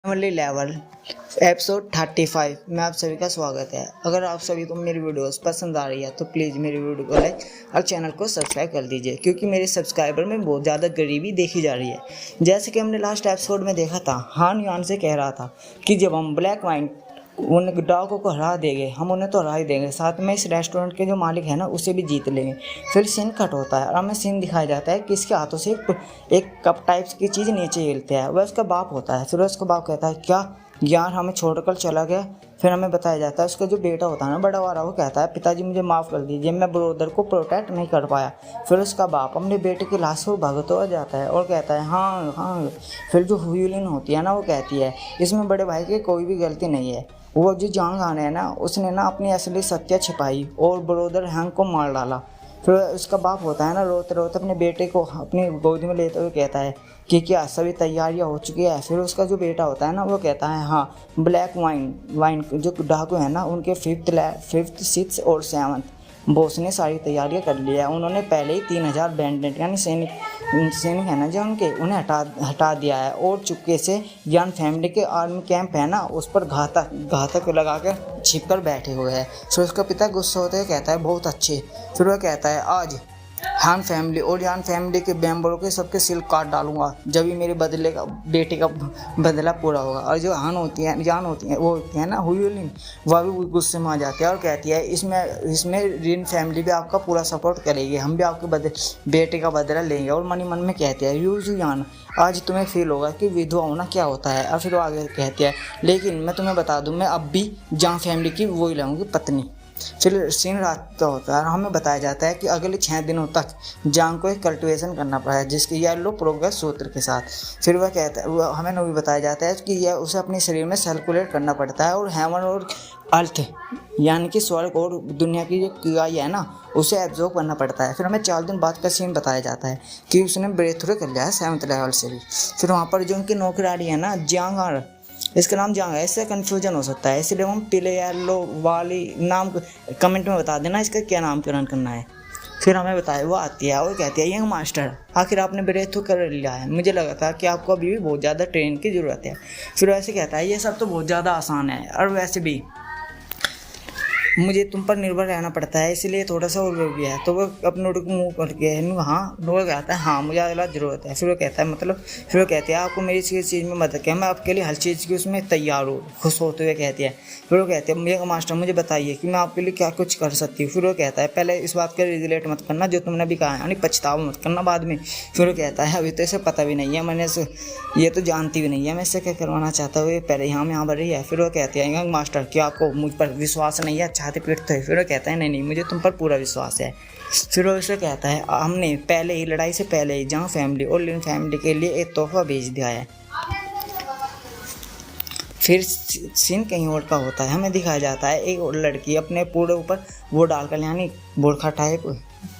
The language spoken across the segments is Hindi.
फैमिली लेवल एपिसोड 35 में आप सभी का स्वागत है। अगर आप सभी को मेरी वीडियोस पसंद आ रही है तो प्लीज़ मेरी वीडियो को लाइक और चैनल को सब्सक्राइब कर दीजिए, क्योंकि मेरे सब्सक्राइबर में बहुत ज़्यादा गरीबी देखी जा रही है। जैसे कि हमने लास्ट एपिसोड में देखा था, हान यान से कह रहा था कि जब हम ब्लैक वाइन उन डॉगों को हरा देंगे, हम उन्हें तो हरा ही देंगे, साथ में इस रेस्टोरेंट के जो मालिक है ना उसे भी जीत लेंगे। फिर सीन कट होता है और हमें सीन दिखाया जाता है कि इसके हाथों से एक कप टाइप्स की चीज़ नीचे हिलती है। वह उसका बाप होता है। फिर उसका बाप कहता है क्या यार हमें छोड़कर चला गया। फिर हमें बताया जाता है उसका जो बेटा होता है ना बड़ा वाला, वो कहता है पिताजी मुझे माफ़ कर दीजिए, मैं ब्रोदर को प्रोटेक्ट नहीं कर पाया। फिर उसका बाप अपने बेटे की लाश को भगत हो जाता है और कहता है हाँ हाँ। फिर जो हुयूलिन होती है ना वो कहती है इसमें बड़े भाई की कोई भी गलती नहीं है। वो जो जांग आने है ना उसने ना अपनी असली सत्या छिपाई और ब्रोदर हैंग को मार डाला। फिर उसका बाप होता है ना रोते रोते अपने बेटे को अपनी गोद में लेते हुए कहता है कि क्या सभी तैयारियां हो चुकी है। फिर उसका जो बेटा होता है ना वो कहता है हाँ, ब्लैक वाइन जो डाकू है ना उनके फिफ्थ सिक्स और सेवन्थ बॉस ने सारी तैयारियां कर ली है। उन्होंने पहले ही 3000 बैंडेड यानी सैनिक है ना जो उनके उन्हें हटा दिया है और चुपके से यान फैमिली के आर्मी कैंप है ना उस पर घातक लगा कर छिप कर बैठे हुए हैं। फिर उसका पिता गुस्सा होते हुए कहता है बहुत अच्छे। फिर वह कहता है आज हान फैमिली और यान फैमिली के मेंबरों के सबके सिल काट डालूंगा, जब भी मेरे बेटे का बदला पूरा होगा। और जो यान होती है वो होती है ना हुयूलिन, वह भी गुस्से में आ जाती है और कहती है इसमें रिन फैमिली भी आपका पूरा सपोर्ट करेगी, हम भी आपके बेटे का बदला लेंगे। और मन ही मन में कहते हैं यान आज तुम्हें फील होगा कि विधवा होना क्या होता है। और फिर वो आगे कहती है लेकिन मैं तुम्हें बता दूं मैं अब भी जान फैमिली की वही रहूँगी पत्नी। फिर सीन रात का होता है। हमें बताया जाता है कि अगले 6 दिनों तक जांग को एक कल्टिवेशन करना पड़ा है जिसकी येलो प्रोग्रेस सूत्र के साथ। फिर वह कहता है हमें भी बताया जाता है कि यह उसे अपने शरीर में सर्कुलेट करना पड़ता है और हेवन और अर्थ यानी कि स्वर्ग और दुनिया की जो क्रियाएं है ना उसे एब्जॉर्ब करना पड़ता है। फिर हमें 4 दिन बाद का सीन बताया जाता है कि उसने ब्रेथ थ्रू कर लिया है 7th लेवल से भी। फिर वहाँ पर जो उनकी नौकरानी है ना जांग, इसका नाम जांग है, इससे कन्फ्यूजन हो सकता है, इसलिए हम पीले येलो वाली नाम कमेंट में बता देना इसका क्या नामकरण करना है। फिर हमें बताया वो आती है और कहती है यंग मास्टर आखिर आपने ब्रेथ थ्रू कर लिया है, मुझे लगा था कि आपको अभी भी बहुत ज़्यादा ट्रेन की ज़रूरत है। फिर वैसे कहता है ये सब तो बहुत ज़्यादा आसान है और वैसे भी मुझे तुम पर निर्भर रहना पड़ता है, इसलिए थोड़ा सा और भी है। तो वो अपने को मुँह करके हाँ वो कहता है हाँ मुझे अगला ज़रूरत है। फिर वो कहता है मतलब फिर वो कहती है आपको मेरी किसी चीज़ में मदद किया, मैं आपके लिए हर चीज़ की उसमें तैयार हूँ, खुश होते हुए कहती है। फिर वो कहती है मुझे मास्टर मुझे बताइए कि मैं आपके लिए क्या कुछ कर सकती हूँ। फिर वो कहता है पहले इस बात का रिलेट मत करना जो तुमने अभी कहा है, यानी पछतावा मत करना बाद में। फिर वो कहता है अभी तो इसे पता भी नहीं है, मैंने ये तो जानती भी नहीं है मैं इससे क्या करवाना चाहता हूँ, ये पहले यहाँ पर रही है। फिर वो कहती है यंग मास्टर क्या आपको मुझ पर विश्वास नहीं है, छाती पीटते है। फिर वो कहता है नहीं मुझे तुम पर पूरा विश्वास है। फिर वो उसे कहता है हमने पहले ही लड़ाई से पहले ही जहाँ फैमिली और लिन फैमिली के लिए एक तोहफा भेज दिया है। फिर सीन कहीं और का होता है। हमें दिखाया जाता है एक लड़की अपने पूरे ऊपर वो डालकर यानी बोरखा टाइप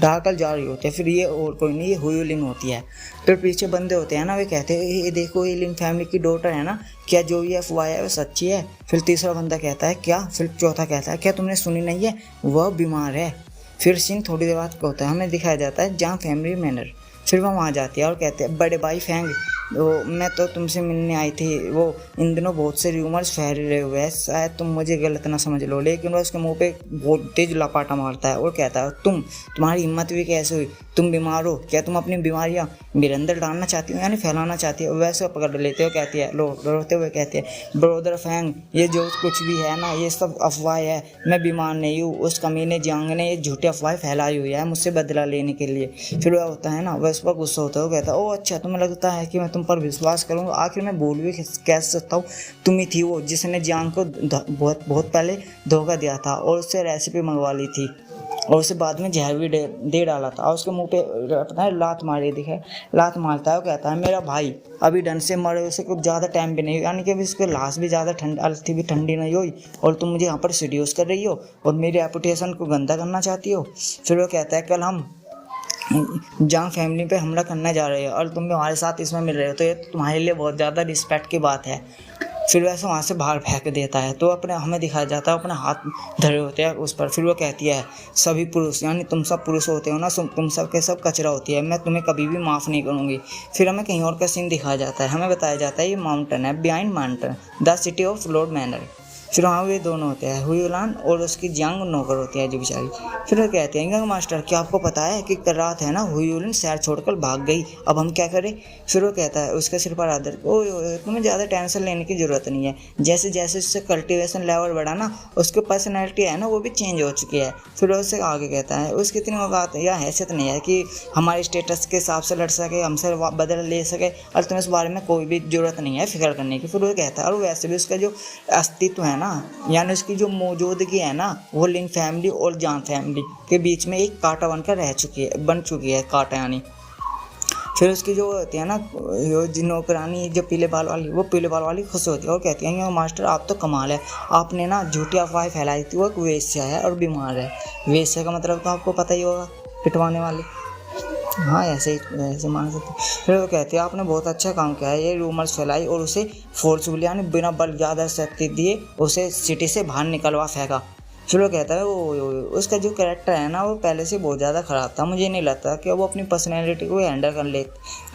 डालकर जा रही होती है। फिर ये और कोई नहीं ये हुयूलिन होती है। फिर पीछे बंदे होते हैं ना वे कहते हैं ये देखो ये लिन फैमिली की डॉटर है ना, क्या जो ये अफवाह है वो सच्ची है। फिर तीसरा बंदा कहता है क्या। फिर चौथा कहता है क्या तुमने सुनी नहीं है वह बीमार है। फिर सीन थोड़ी देर बाद का होता है। हमें दिखाया जाता है जहाँ फैमिली मैनर। फिर वह वहाँ जाती है और कहते हैं बड़े भाई फैंग वो मैं तो तुमसे मिलने आई थी, वो इन दिनों बहुत से र्यूमर्स फैल रहे हुए हैं, शायद तुम मुझे गलत ना समझ लो। लेकिन वह उसके मुंह पे बहुत तेज लपाटा मारता है और कहता है तुम्हारी हिम्मत भी कैसे हुई, तुम बीमार हो क्या, तुम अपनी बीमारियाँ मेरे अंदर डालना चाहती हो यानी फैलाना चाहती हो। वैसे पकड़ लेते हो कहती है रोते हुए कहती है ब्रोदर फैंग ये जो कुछ भी है ना ये सब अफवाह है, मैं बीमार नहीं हूँ, उस कमीने जांग ने ये झूठी अफवाह फैलाई हुई है मुझसे बदला लेने के लिए। फिर वह होता है ना वह उस पर गुस्सा होता है, वो कहता है ओ अच्छा तुम्हें लगता है कि मैं तुम पर विश्वास करूँगा, आखिर मैं बोल भी कैसे सकता हूँ, तुम ही थी वो जिसने जांग को बहुत पहले धोखा दिया था और उससे रेसिपी मंगवा ली थी और उसे बाद में जहर भी दे डाला था और उसके मुंह पे पता है लात मारता है। वो कहता है मेरा भाई अभी ढंग से मरे उसे कुछ ज़्यादा टाइम भी नहीं यानी कि अभी उसकी लाश भी ज़्यादा अर्थी भी ठंडी नहीं हुई और तुम मुझे यहाँ पर सीड्यूस कर रही हो और मेरी रेपुटेशन को गंदा करना चाहती हो। फिर वो कहता है कल हम जहाँ फैमिली पे हमला करने जा रहे हो और तुम हमारे साथ इसमें मिल रहे हो तो ये तुम्हारे लिए बहुत ज़्यादा रिस्पेक्ट की बात है। फिर वैसे वहाँ से बाहर फेंक देता है। तो अपने हमें दिखाया जाता है अपने हाथ धरे होते हैं उस पर। फिर वो कहती है सभी पुरुष यानी तुम सब पुरुष होते हो ना, तुम सब के सब कचरा होती है, मैं तुम्हें कभी भी माफ़ नहीं करूँगी। फिर हमें कहीं और का सीन दिखाया जाता है, हमें बताया जाता है ये माउंटेन है, behind mountain the city of Lord manner. फिर वहाँ वे दोनों होते हैं, हुयुलान और उसकी जंग नौकर होती है जो बेचारी। फिर वो कहते हैं यंग मास्टर क्या आपको पता है कि कल रात है ना हुयुलान शहर छोड़कर भाग गई, अब हम क्या करें। फिर वो कहता है उसके सिर पर आदर, ओ तुम्हें ज़्यादा टेंशन लेने की ज़रूरत नहीं है, जैसे जैसे उससे कल्टिवेशन लेवल बढ़ा ना उसकी पर्सनैलिटी है ना वो भी चेंज हो चुकी है। फिर वो उससे आगे कहता है उसकी इतनी औकात या हैसियत नहीं है कि हमारे स्टेटस के हिसाब से लड़ सके, हमसे बदला ले सके, और तुम्हें इस बारे में कोई भी ज़रूरत नहीं है फिक्र करने की। फिर वो कहता है और वैसे भी उसका जो अस्तित्व है ना यानी उसकी जो मौजूदगी है ना वो लिन फैमिली और जान फैमिली के बीच में एक कांटा बन चुकी है कांटा यानी। फिर उसकी जो होती है ना नौकरानी जो पीले बाल वाली खुश होती है और कहती है मास्टर आप तो कमाल है, आपने ना झूठी अफवाह फैलाई थी, वो एक वेश्या है और बीमार है। वेश्या का मतलब तो आपको पता ही होगा, पिटवाने वाली। हाँ ऐसे मान सकते। फिर वो कहते हैं आपने बहुत अच्छा काम किया है, ये रूमर्स फैलाई और उसे फोर्सफुली यानी बिना बल ज़्यादा शक्ति दिए उसे सिटी से बाहर निकलवा फेंका। फिर वो कहता है वो उसका जो कैरेक्टर है ना वो पहले से बहुत ज़्यादा ख़राब था, मुझे नहीं लगता कि वो अपनी पर्सनैलिटी को हैंडल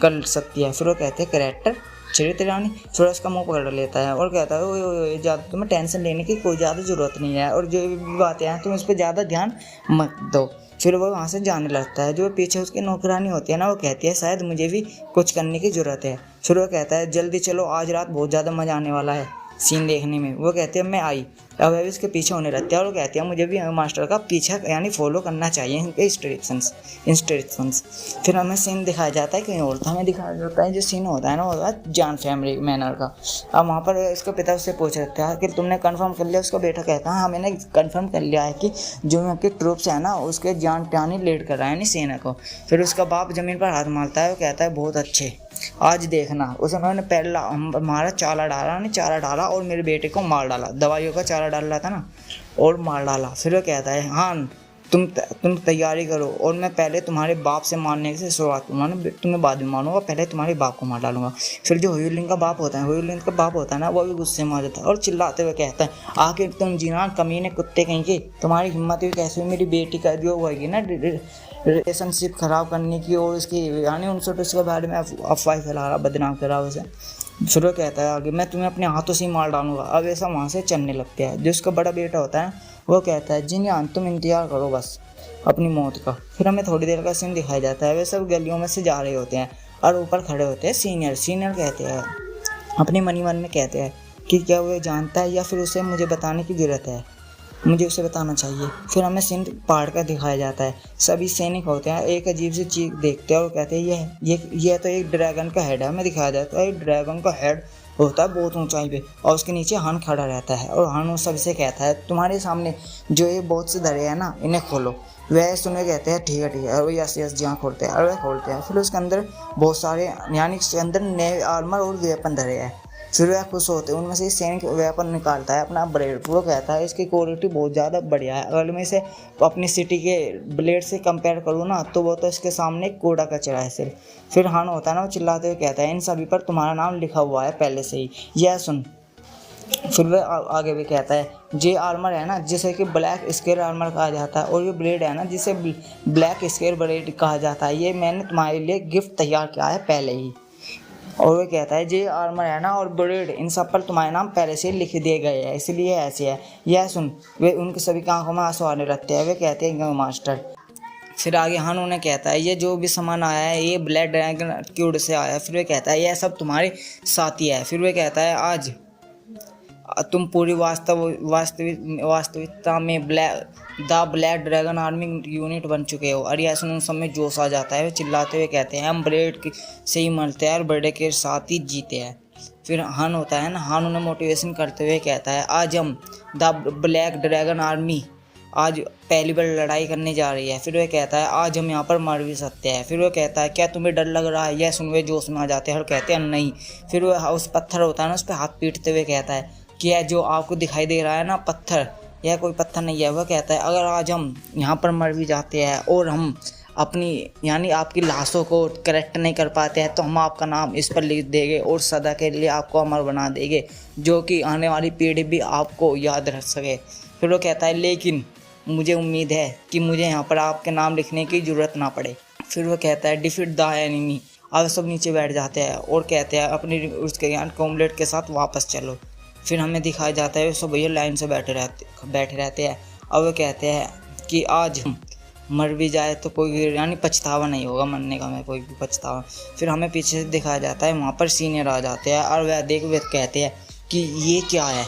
कर सकती है। फिर वो कहते हैं कैरेक्टर चरित्र यानी। फिर उसका मुँह पकड़ लेता है और कहता है वो ज़्यादा तुम्हें टेंशन लेने की कोई ज़्यादा ज़रूरत नहीं है और जो भी बातें हैं तुम उस पर ज़्यादा ध्यान मत दो। फिर वो वहाँ से जाने लगता है। जो पीछे उसकी नौकरानी होती है ना वो कहती है शायद मुझे भी कुछ करने की ज़रूरत है। फिर वो कहता है जल्दी चलो आज रात बहुत ज़्यादा मज़ा आने वाला है सीन देखने में। वो कहते हैं मैं आई, अब अभी इसके पीछे होने लगती है और वो कहती है मुझे भी मास्टर का पीछा यानी फॉलो करना चाहिए इनके इंस्ट्रक्शंस। फिर हमें सीन दिखाया जाता है कहीं और, तो हमें दिखाया जाता है जो सीन होता है ना वो होता है जान फैमिली मैनर का। अब वहाँ पर इसके पिता उससे पूछ रखता है कि तुमने कंफर्म कर लिया। उसका बेटा कहता है हाँ मैंने कंफर्म कर लिया है कि जो आपके ट्रूप्स है ना उसके जान प्यानी लेट कर रहा है यानी सेना को। फिर उसका बाप ज़मीन पर हाथ मारता है, वो कहता है बहुत अच्छे, आज देखना उसने पहला हमारा चारा डाला और मेरे बेटे को मार डाला, दवाइयों का चारा डाल रहा था ना और मार डाला। फिर वो कहता है हाँ तुम तैयारी करो और मैं पहले तुम्हारे बाप से मारने से शुरुआत करूँगा, तुम्हें बाद में मारूंगा, पहले तुम्हारे बाप को मार डालूंगा। फिर जो हुयुलिन का बाप होता है ना वो भी गुस्से में आ जाता है और चिल्लाते हुए कहता है आखिर तुम जीनान कमीने कुत्ते कहीं के, तुम्हारी हिम्मत भी कैसे हुई मेरी बेटी का जो होगी ना रिलेशनशिप ख़राब करने की और उसकी यानी उनसे तो उसके बारे में अफवाह फैला रहा, बदनाम कर रहा उसे। फिर वो कहता है आगे मैं तुम्हें अपने हाथों से ही मार डालूंगा। अब ऐसा वहाँ से चलने लगता है। जो उसका बड़ा बेटा होता है वो कहता है जिन्यान तुम इंतजार करो बस अपनी मौत का। फिर हमें थोड़ी देर का सीन दिखाया जाता है, वे सब गलियों में से जा रहे होते हैं और ऊपर खड़े होते हैं सीनियर कहते हैं अपने मन में कहते हैं कि क्या वो जानता है या फिर उसे मुझे बताने की ज़रूरत है, मुझे उसे बताना चाहिए। फिर हमें सीन पहाड़ का दिखाया जाता है, सभी सैनिक होते हैं एक अजीब सी चीज़ देखते हैं और कहते हैं ये तो एक ड्रैगन का हेड है। हमें दिखाया जाता है एक ड्रैगन का हेड होता है बहुत ऊंचाई पे और उसके नीचे हन खड़ा रहता है और हन उस सबसे कहता है तुम्हारे सामने जो ये बहुत से दरे हैं ना इन्हें खोलो। वह सुने कहते हैं ठीक है और यस जी हाँ खोलते हैं और वह खोलते हैं। फिर उसके अंदर बहुत सारे यानी उसके अंदर नए आर्मर और वेपन धरे हैं। फिर वह खुश होते हैं, उनमें से सैनिक वेपन निकालता है अपना ब्लेड। वो कहता है इसकी क्वालिटी बहुत ज़्यादा बढ़िया है, अगर मैं इसे अपनी सिटी के ब्लेड से कंपेयर करूँ ना तो वो तो इसके सामने कूड़ा कचरा है सिर्फ। फिर हान होता है ना वो चिल्लाते हुए कहता है इन सभी पर तुम्हारा नाम लिखा हुआ है पहले से ही, यह सुन। फिर वह आगे भी कहता है जे आर्मर है ना जिसे कि ब्लैक स्केयर आर्मर कहा जाता है और ये ब्लेड है ना जिसे ब्लैक स्केयर ब्लेड कहा जाता है, ये मैंने तुम्हारे लिए गिफ्ट तैयार किया है पहले ही। और वो कहता है जे आर्मर है ना और ब्लेड इन सब पर तुम्हारे नाम पहले से लिख दिए गए हैं इसलिए ऐसे है, यह सुन। वे उनके सभी की आंखों में आंसू आने लगते हैं। वे कहते हैं मास्टर। फिर आगे हान उन्हें कहता है ये जो भी सामान आया है ये ब्लैक ड्रैगन क्यूड से आया है। फिर वे कहता है यह सब तुम्हारे साथी है। फिर वे कहता है आज तुम पूरी वास्तविकता में ब्लैक ड्रैगन आर्मी यूनिट बन चुके हो। और यह उन सब में जोश आ जाता है, वे चिल्लाते हुए कहते हैं हम ब्लेड से ही मरते हैं और बड़े के साथ ही जीते हैं। फिर हान होता है ना, हान उन्हें मोटिवेशन करते हुए कहता है आज हम द ब्लैक ड्रैगन आर्मी आज पहली बार लड़ाई करने जा रही है। फिर वह कहता है आज हम यहाँ पर मर भी सकते हैं। फिर वह कहता है क्या तुम्हें डर लग रहा है, यह सुन वे जोश में आ जाते हैं और कहते हैं नहीं। फिर वह उस पत्थर होता है ना उस पर हाथ पीटते हुए कहता है कि यह जो आपको दिखाई दे रहा है ना पत्थर, यह कोई पत्थर नहीं है। वह कहता है अगर आज हम यहाँ पर मर भी जाते हैं और हम अपनी यानी आपकी लाशों को करेक्ट नहीं कर पाते हैं तो हम आपका नाम इस पर लिख देंगे और सदा के लिए आपको अमर बना देंगे, जो कि आने वाली पीढ़ी भी आपको याद रख सके। फिर वो कहता है लेकिन मुझे उम्मीद है कि मुझे यहाँ पर आपके नाम लिखने की ज़रूरत ना पड़े। फिर वो कहता है डिफीट द एनिमी। अब सब नीचे बैठ जाते हैं और कहते हैं अपनी उसके यानी कॉम्रेड के साथ वापस चलो। फिर हमें दिखाया जाता है सब भैया लाइन से बैठे रहते हैं। अब वो कहते हैं कि आज मर भी जाए तो कोई यानी पछतावा नहीं होगा, मरने का मैं कोई भी पछतावा। फिर हमें पीछे से दिखाया जाता है वहाँ पर सीनियर आ जाते हैं और वह देख वे कहते हैं कि ये क्या है,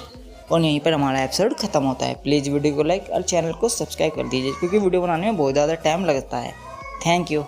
और यहीं पर हमारा एपिसोड ख़त्म होता है। प्लीज़ वीडियो को लाइक और चैनल को सब्सक्राइब कर दीजिए क्योंकि वीडियो बनाने में बहुत ज़्यादा टाइम लगता है। Thank you.